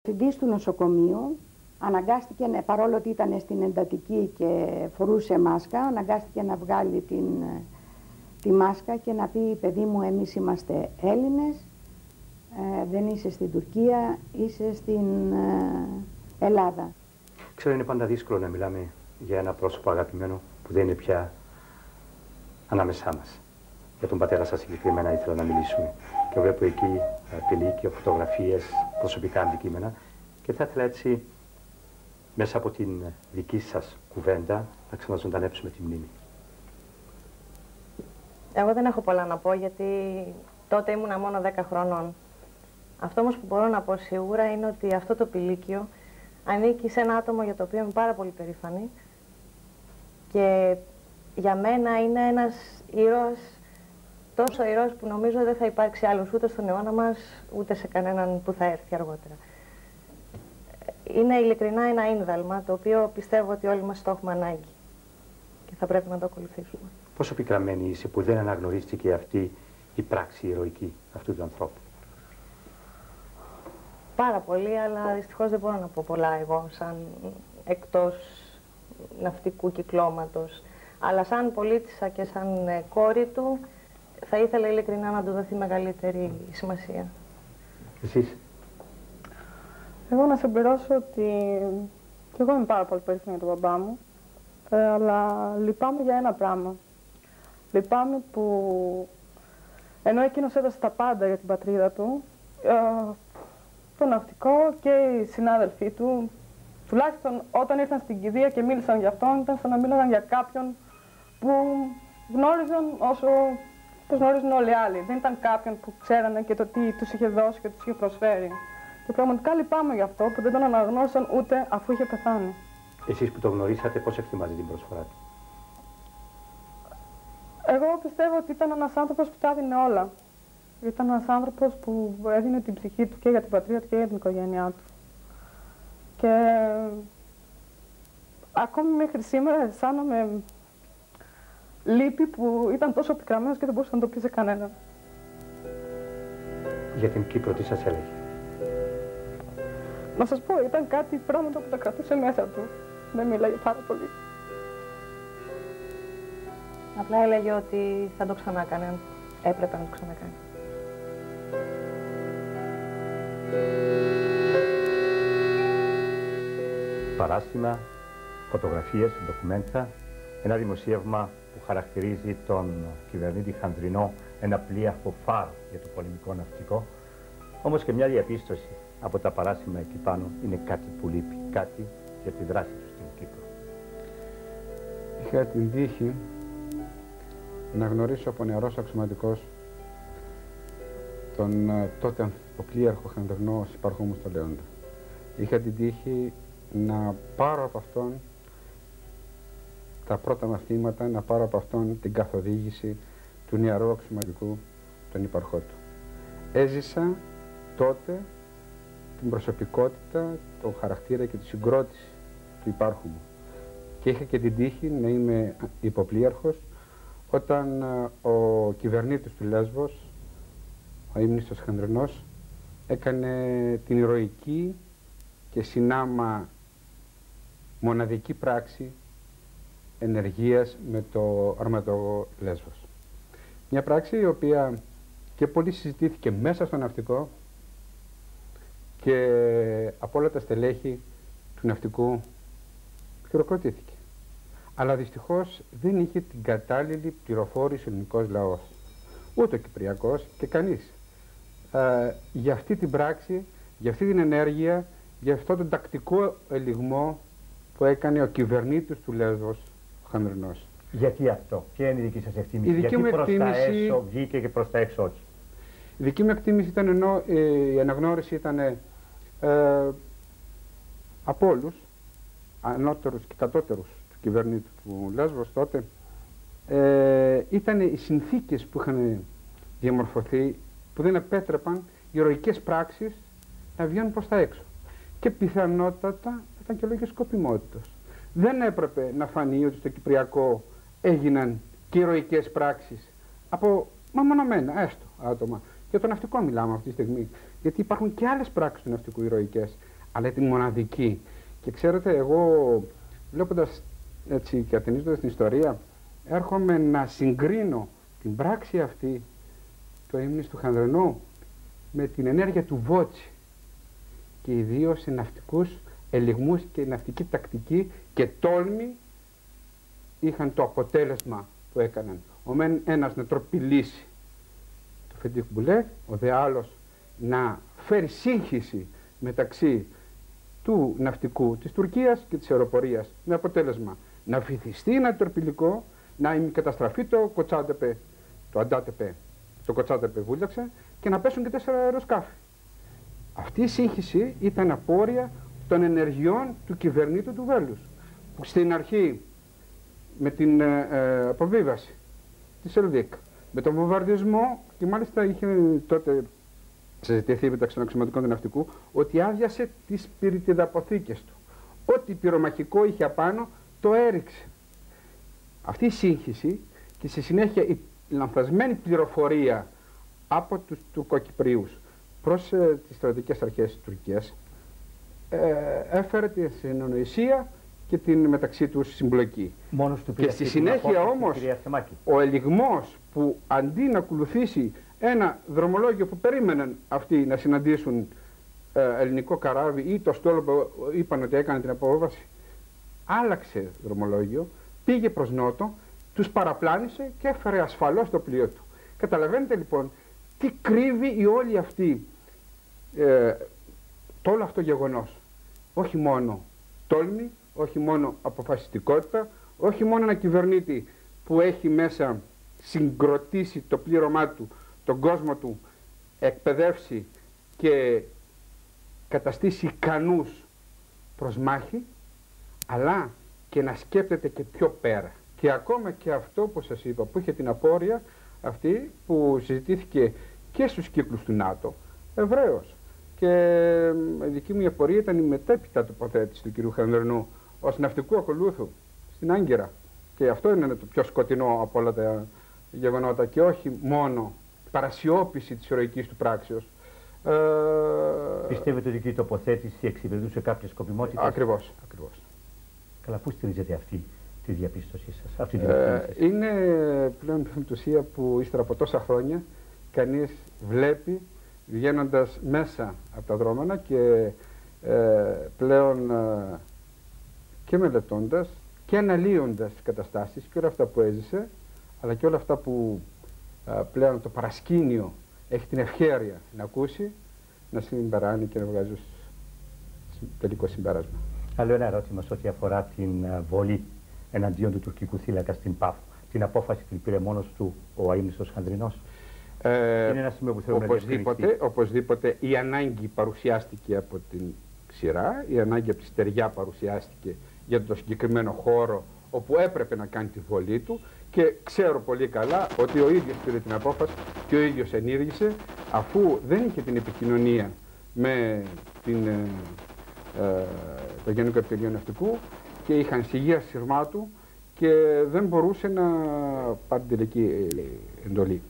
Διευθυντής του νοσοκομείου αναγκάστηκε, παρόλο ότι ήταν στην εντατική και φορούσε μάσκα, αναγκάστηκε να βγάλει τη μάσκα και να πει: παιδί μου, εμείς είμαστε Έλληνες, δεν είσαι στην Τουρκία, είσαι στην Ελλάδα. Ξέρω, είναι πάντα δύσκολο να μιλάμε για ένα πρόσωπο αγαπημένο που δεν είναι πια ανάμεσά μας. Για τον πατέρα σας συγκεκριμένα ήθελα να μιλήσουμε. Και βλέπω εκεί πηλίκια, φωτογραφίες, προσωπικά αντικείμενα και θα ήθελα έτσι μέσα από την δική σας κουβέντα να ξαναζωντανέψουμε τη μνήμη. Εγώ δεν έχω πολλά να πω γιατί τότε ήμουνα μόνο 10 χρονών. Αυτό όμως που μπορώ να πω σίγουρα είναι ότι αυτό το πηλίκιο ανήκει σε ένα άτομο για το οποίο είμαι πάρα πολύ περήφανη και για μένα είναι ένας ήρωας, τόσο ήρωας που νομίζω δεν θα υπάρξει άλλος ούτε στον αιώνα μας, ούτε σε κανέναν που θα έρθει αργότερα. Είναι ειλικρινά ένα ίνδαλμα, το οποίο πιστεύω ότι όλοι μας το έχουμε ανάγκη και θα πρέπει να το ακολουθήσουμε. Πόσο πικραμένη είσαι που δεν αναγνωρίστηκε αυτή η πράξη ηρωική αυτού του ανθρώπου? Πάρα πολύ, αλλά δυστυχώς δεν μπορώ να πω πολλά εγώ, σαν εκτός ναυτικού κυκλώματος. Αλλά σαν πολίτησα και σαν κόρη του, θα ήθελα ειλικρινά να του δοθεί μεγαλύτερη σημασία. Εσείς? Εγώ να συμπληρώσω ότι και εγώ είμαι πάρα πολύ περήφανη για τον μπαμπά μου, αλλά λυπάμαι για ένα πράγμα. Λυπάμαι που ενώ εκείνος έδωσε τα πάντα για την πατρίδα του, το ναυτικό και οι συνάδελφοί του, τουλάχιστον όταν ήρθαν στην κηδεία και μίλησαν για αυτόν, ήταν σαν να μίλησαν για κάποιον που γνώριζαν όσο τους γνώριζαν όλοι οι άλλοι. Δεν ήταν κάποιον που ξέρανε και το τι τους είχε δώσει και τους είχε προσφέρει. Και πραγματικά λυπάμαι γι' αυτό που δεν τον αναγνώρισαν ούτε αφού είχε πεθάνει. Εσείς που το γνωρίσατε, πώς εκτιμάτε την προσφορά του? Εγώ πιστεύω ότι ήταν ένας άνθρωπος που τα έδινε όλα. Ήταν ένας άνθρωπος που έδινε την ψυχή του και για την πατρίδα του και για την οικογένειά του. Και ακόμη μέχρι σήμερα αισθάνομαι λύπη που ήταν τόσο πικραμένος και δεν μπορούσε να το πει σε κανέναν. Για την Κύπρο τι σας έλεγε? Να σας πω, ήταν κάτι πράγματα που τα κρατούσε μέσα του. Δεν μίλαγε πάρα πολύ. Απλά έλεγε ότι θα το ξανάκανε, έπρεπε να το ξανακάνει. Παράστημα, φωτογραφίες, ντοκουμέντα, ένα δημοσίευμα που χαρακτηρίζει τον κυβερνήτη Χανδρινό ένα πλοίαρχο φάρο για το πολεμικό ναυτικό. Όμως και μια διαπίστωση από τα παράσημα εκεί πάνω είναι κάτι που λείπει, κάτι για τη δράση του στην Κύπρο. Είχα την τύχη να γνωρίσω από νεαρός αξιωματικός τον τότε αμφιποπλοίαρχο Χανδρινό Υπάρχο μου στο Λέοντα. Είχα την τύχη να πάρω από αυτόν τα πρώτα μαθήματα, να πάρω από αυτόν την καθοδήγηση του νεαρού αξιωματικού, τον υπαρχό του. Έζησα τότε την προσωπικότητα, τον χαρακτήρα και τη συγκρότηση του υπάρχου μου. Και είχα και την τύχη να είμαι υποπλοίαρχος όταν ο κυβερνήτης του Λέσβος, ο ύμνηστος Χανδρινός, έκανε την ηρωική και συνάμα μοναδική πράξη ενεργείας με το αρματογό Λέσβος. Μια πράξη η οποία και πολύ συζητήθηκε μέσα στο ναυτικό και από όλα τα στελέχη του ναυτικού χειροκροτήθηκε. Αλλά δυστυχώς δεν είχε την κατάλληλη πληροφόρηση ο ελληνικός λαός, ούτε ο κυπριακός και κανείς. Για αυτή την πράξη, για αυτή την ενέργεια, για αυτό τον τακτικό ελιγμό που έκανε ο κυβερνήτης του Λέσβος, ο Χανδρινός. Γιατί αυτό, ποια είναι η δική σας εκτίμηση? Γιατί προς τα έσω βγήκε και προς τα έξω όχι? Η δική μου εκτίμηση ήταν, ενώ η αναγνώριση ήταν από όλους, ανώτερους και κατώτερους του κυβερνήτη του Λέσβος τότε, ήταν οι συνθήκες που είχαν διαμορφωθεί που δεν επέτρεπαν οι ηρωικές πράξεις να βγαίνουν προς τα έξω. Και πιθανότατα ήταν και λόγια σκοπιμότητας. Δεν έπρεπε να φανεί ότι στο Κυπριακό έγιναν και ηρωικές πράξεις από μεμονωμένα, έστω άτομα. Για το ναυτικό μιλάμε αυτή τη στιγμή. Γιατί υπάρχουν και άλλες πράξεις του ναυτικού ηρωικές. αλλά τη μοναδική. Και ξέρετε, εγώ βλέποντας έτσι και ατενίζοντας την ιστορία, έρχομαι να συγκρίνω την πράξη αυτή του ύμνης του Χανδρινού με την ενέργεια του Βότσι και ιδίως σε ναυτικούς ελιγμούς και ναυτική τακτική και τόλμη είχαν το αποτέλεσμα που έκαναν. Ο μεν ένας να τροπηλήσει το Φεντίκ Μπουλέ, ο δε άλλος να φέρει σύγχυση μεταξύ του ναυτικού της Τουρκίας και της αεροπορίας, με αποτέλεσμα να βυθιστεί ένα торπιλικό, να καταστραφεί το Κοτσάντεπε, το Αντάτεπε, το Κοτσάντεπε βούλιαξε και να πέσουν και 4 αεροσκάφη. Αυτή η σύγχυση ήταν απόρρια των ενεργειών του κυβερνήτου του Βέλους, που στην αρχή με την αποβίβαση της Ελβίκ, με τον βομβαρδισμό, και μάλιστα είχε τότε συζητηθεί μεταξύ των αξιωματικών του ναυτικού, ότι άδειασε τις πυρητιδαποθήκες του. Ό,τι πυρομαχικό είχε απάνω το έριξε. Αυτή η σύγχυση και στη συνέχεια η λανθασμένη πληροφορία από τους Τουρκοκυπρίους προς τις στρατιωτικές αρχές της Τουρκίας έφερε την συνονοησία και την μεταξύ τους συμπλοκή. Και στη συνέχεια όμως ο ελιγμός που αντί να ακολουθήσει ένα δρομολόγιο που περίμεναν αυτοί να συναντήσουν ελληνικό καράβι ή το στόλο που είπαν ότι έκανε την απόβαση, άλλαξε δρομολόγιο, πήγε προς νότο, τους παραπλάνησε και έφερε ασφαλώς το πλοίο του. Καταλαβαίνετε λοιπόν τι κρύβει η όλη αυτή, το όλο αυτό γεγονός. Όχι μόνο τόλμη, όχι μόνο αποφασιστικότητα, όχι μόνο ένα κυβερνήτη που έχει μέσα συγκροτήσει το πλήρωμά του, τον κόσμο του, εκπαιδεύσει και καταστήσει ικανούς προς μάχη, αλλά και να σκέπτεται και πιο πέρα. Και ακόμα και αυτό που σας είπα, που είχε την απόρρια αυτή που συζητήθηκε και στους κύκλους του ΝΑΤΟ, ευρέως. Και η δική μου απορία ήταν η μετέπειτα τοποθέτηση του κ. Χανδρινού ως ναυτικού ακολούθου στην Άγκυρα. Και αυτό είναι το πιο σκοτεινό από όλα τα γεγονότα και όχι μόνο παρασιώπηση της ηρωικής του πράξεως. Πιστεύετε ότι η τοποθέτηση εξυπηρετούσε κάποιες σκοπιμότητες? Ακριβώς. Καλά, πού στηρίζεται αυτή τη διαπίστωσή σας, αυτή τη διαπίστωση? Είναι πλέον πεμπτουσία που ύστερα από τόσα χρόνια κανείς βλέπει βγαίνοντας μέσα από τα δρόμενα και πλέον και μελετώντας και αναλύοντας τις καταστάσεις και όλα αυτά που έζησε, αλλά και όλα αυτά που πλέον το παρασκήνιο έχει την ευχέρεια να ακούσει, να συμπεράνει και να βγάζει τελικό συμπέρασμα. Άλλο ένα ερώτημα σε ό,τι αφορά την βολή εναντίον του τουρκικού θύλακα στην Πάφο. Την απόφαση την πήρε μόνος του ο αείμνηστος Χανδρινός? Είναι ένα σημείο που θέλουμε οπωσδήποτε η ανάγκη παρουσιάστηκε από την ξηρά, η ανάγκη από τη στεριά παρουσιάστηκε για το συγκεκριμένο χώρο όπου έπρεπε να κάνει τη βολή του, και ξέρω πολύ καλά ότι ο ίδιος πήρε την απόφαση και ο ίδιος ενήργησε, αφού δεν είχε την επικοινωνία με το Γενικό Επιτελείο Ναυτικού και είχαν σιγεία σειρμά του και δεν μπορούσε να πάρει την τελική εντολή.